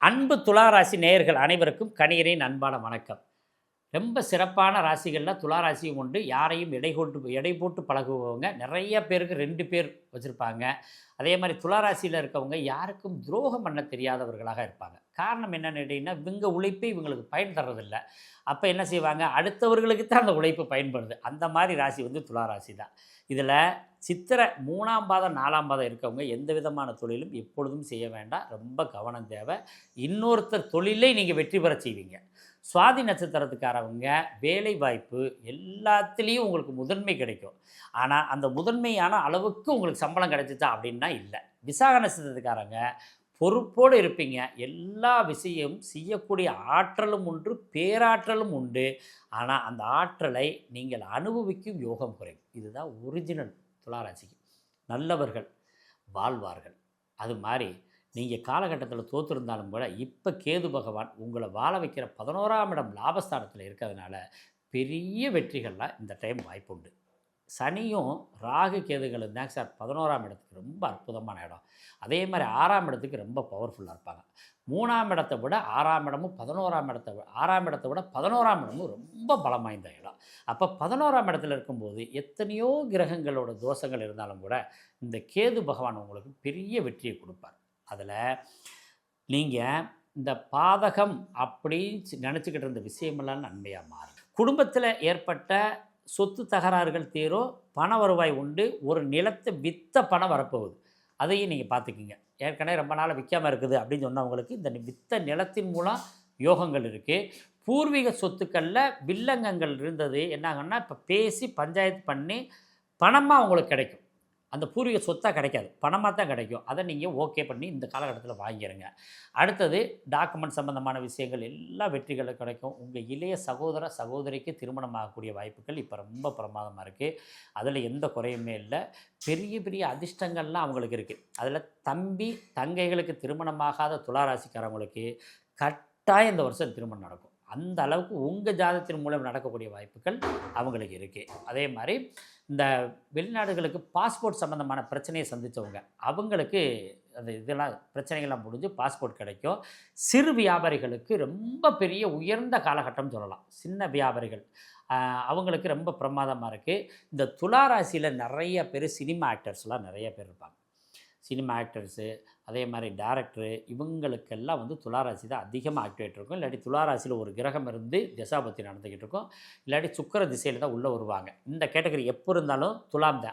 அன்பு துளாராசி நேயர்கள் அனைவருக்கும் கணியரின் அன்பான வணக்கம். ரொம்ப சிறப்பான ராசிகளில் துளாராசியும் உண்டு. யாரையும் எடை போட்டு பழகுபவங்க நிறைய பேருக்கு 2 பேர் வச்சுருப்பாங்க. அதே மாதிரி துளாராசியில் இருக்கவங்க யாருக்கும் துரோகம் பண்ண தெரியாதவர்களாக இருப்பாங்க. காரணம் என்னென்னு கேட்டிங்கன்னா, இவங்க உழைப்பு இவங்களுக்கு பயன் தர்றதில்ல. அப்போ என்ன செய்வாங்க, அடுத்தவர்களுக்கு தான் அந்த உழைப்பு பயன்படுது. அந்த மாதிரி ராசி வந்து துளாராசி தான். இதில் சித்திரை 3ஆம் பாதம் 4ஆம் பாதம் இருக்கவங்க எந்த விதமான தொழிலும் எப்பொழுதும் செய்ய வேண்டாம். ரொம்ப கவனம் தேவை. இன்னொருத்தர் தொழிலை நீங்கள் வெற்றி பெற செய்வீங்க. சுவாதி நட்சத்திரத்துக்காரவங்க வேலை வாய்ப்பு எல்லாத்துலேயும் உங்களுக்கு முதன்மை கிடைக்கும். ஆனால் அந்த முதன்மையான அளவுக்கு உங்களுக்கு சம்பளம் கிடைச்சிச்சா அப்படின்னா இல்லை. விசாக நட்சத்திரத்துக்காரங்க பொறுப்போடு இருப்பீங்க. எல்லா விஷயம் செய்யக்கூடிய ஆற்றலும் உண்டு, பேராற்றலும் உண்டு. ஆனால் அந்த ஆற்றலை நீங்கள் அனுபவிக்கும் யோகம் குறையும். இதுதான் ஒரிஜினல் துளாராசிக்கு. நல்லவர்கள் வாழ்வார்கள். அது மாதிரி நீங்கள் காலகட்டத்தில் தோற்றிருந்தாலும் கூட இப்போ கேது பகவான் உங்களை வாழ வைக்கிற 11ஆம் இடம் லாபஸ்தானத்தில் இருக்கிறதுனால பெரிய வெற்றிகள்லாம் இந்த டைம் வாய்ப்புண்டு. சனியும் ராகு கேதுகளும் தான் சார் 11ஆம் இடத்துக்கு ரொம்ப அற்புதமான இடம். அதே மாதிரி 6ஆம் இடத்துக்கு ரொம்ப பவர்ஃபுல்லாக இருப்பாங்க. 3ஆம் இடத்தை விட 6ஆம் இடமும் 11ஆம் இடத்தை 6ஆம் இடத்தை விட 11ஆம் இடமும் ரொம்ப பலம் வாய்ந்த இடம். அப்போ 11ஆம் இடத்துல இருக்கும்போது எத்தனையோ கிரகங்களோட தோஷங்கள் இருந்தாலும் கூட இந்த கேது பகவான் உங்களுக்கு பெரிய வெற்றியை கொடுப்பார். அதில் நீங்கள் இந்த பாதகம் அப்படின்னு நினச்சிக்கிட்டு இருந்த விஷயமெல்லாம் நன்மையாக மாறும். குடும்பத்தில் ஏற்பட்ட சொத்து தகராறுகள் தீரும். பண வருவாய் உண்டு. ஒரு நிலத்தை விற்ற பணம் வரப்போகுது. அதையும் நீங்கள் பார்த்துக்கிங்க. ஏற்கனவே ரொம்ப நாள் விற்காமல் இருக்குது அப்படின்னு சொன்னவங்களுக்கு இந்த விற்ற நிலத்தின் மூலம் யோகங்கள் இருக்குது. பூர்வீக சொத்துக்களில் வில்லங்கங்கள் இருந்தது என்னாங்கன்னா இப்போ பேசி பஞ்சாயத்து பண்ணி பணமாக உங்களுக்கு கிடைக்கும். அந்த பூர்வீக சொத்தாக கிடைக்காது, பணமாக தான் கிடைக்கும். அதை நீங்கள் ஓகே பண்ணி இந்த காலகட்டத்தில் வாங்கிடுங்க. அடுத்தது டாக்குமெண்ட் சம்மந்தமான விஷயங்கள் எல்லா வெற்றிகளும் கிடைக்கும். உங்கள் இளைய சகோதர சகோதரிக்கு திருமணம் ஆகக்கூடிய வாய்ப்புகள் இப்போ ரொம்ப பிரமாதமாக இருக்குது. அதில் எந்த குறையுமே இல்லை. பெரிய பெரிய அதிர்ஷ்டங்கள்லாம் அவங்களுக்கு இருக்குது. அதில் தம்பி தங்கைகளுக்கு திருமணமாகாத துளாராசிக்காரவங்களுக்கு கட்டாயம் இந்த வருஷம் திருமணம் நடக்கும். அந்த அளவுக்கு உங்கள் ஜாதகத்தின் மூலம் நடக்கக்கூடிய வாய்ப்புகள் அவங்களுக்கு இருக்குது. அதே மாதிரி இந்த வெளிநாடுகளுக்கு பாஸ்போர்ட் சம்மந்தமான பிரச்சனையை சந்தித்தவங்க அவங்களுக்கு அந்த இதெல்லாம் பிரச்சனைகள்லாம் முடிஞ்சு பாஸ்போர்ட் கிடைக்கும். சிறு வியாபாரிகளுக்கு ரொம்ப பெரிய உயர்ந்த காலகட்டம் சொல்லலாம். சின்ன வியாபாரிகள் அவங்களுக்கு ரொம்ப பிரமாதமாக இருக்குது. இந்த துளாராசியில் நிறைய பேர் சினிமா ஆக்டர்ஸ்லாம் நிறைய பேர் இருப்பாங்க. சினிமா ஆக்டர்ஸு அதே மாதிரி டேரக்டரு இவங்களுக்கெல்லாம் வந்து துளாராசி தான் அதிகமாக ஆக்டிவேட் இருக்கும். இல்லாட்டி துளாராசியில் ஒரு கிரகம் இருந்து திசாபத்தி நடந்துக்கிட்டு இருக்கும். இல்லாட்டி சுக்கிர திசையில் தான் உள்ளே வருவாங்க. இந்த கேட்டகரி எப்போ இருந்தாலும் துலாம் தான்.